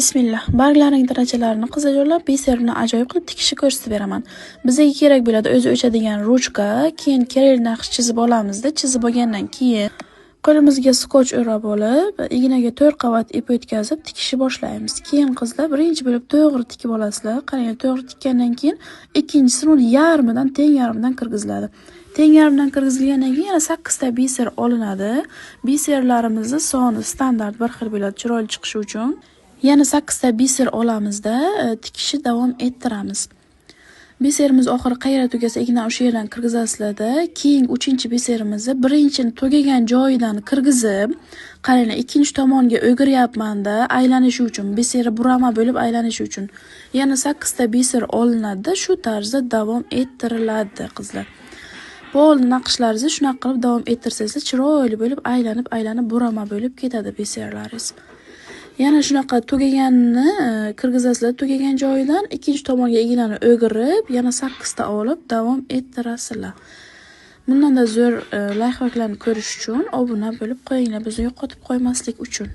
Bismillah. Barglarning darajalarini qizajo'rlab, biserni ajoyib qilib tikishni ko'rsatib beraman. Bizga kerak bo'ladi o'zi o'chadigan ruchka, keyin kerak naqsh chizib olamizda. Chizib olgandan keyin qo'limizga skoch o'rab olib, ignaga 4 qavat ip o'tkazib tikishni boshlaymiz. Keyin qizlar birinchi bo'lib to'g'ri tikib olasizlar. Qarang, to'g'ri tikkandan keyin ikkinchisini uni yarmidan, teng yarmidan kirgiziladi. Teng yarmidan kirgizilgandan keyin yana 8 ta biser olinadi. Biserlarimizni soni standart bir xil bo'ladi chiroyli chiqishi uchun. Yana 8 ta biser olamizda tikishni davom ettiramiz. Biserimiz oxiri qayerda tugasa, igna o'sha yerdan kirgizasizlarda, keyin 3-biserimizni birinchini tugagan joyidan kirgizib, qaranglar, ikkinchi tomonga o'giryapman-da, aylanishi uchun, biseri burama bo'lib aylanishi uchun. Yana 8 ta biser olinadi, shu tarzda davom ettiriladi, qizlar. Bo'ldi, naqshlaringizni shunaqa qilib davom ettirsangiz, chiroyli bo'lib aylanib burama bo'lib ketadi biserlaringiz. Yana shunaqa tugaganni kirgizasizlar, tugagan joyidan ikkinchi tomonga ignani o'girib, yana 8 ta olib davom ettirasizlar. Bundan da zo'r layfhaklarni ko'rish uchun obuna bo'lib qo'yinglar, bizni yo'qotib qo'ymaslik uchun.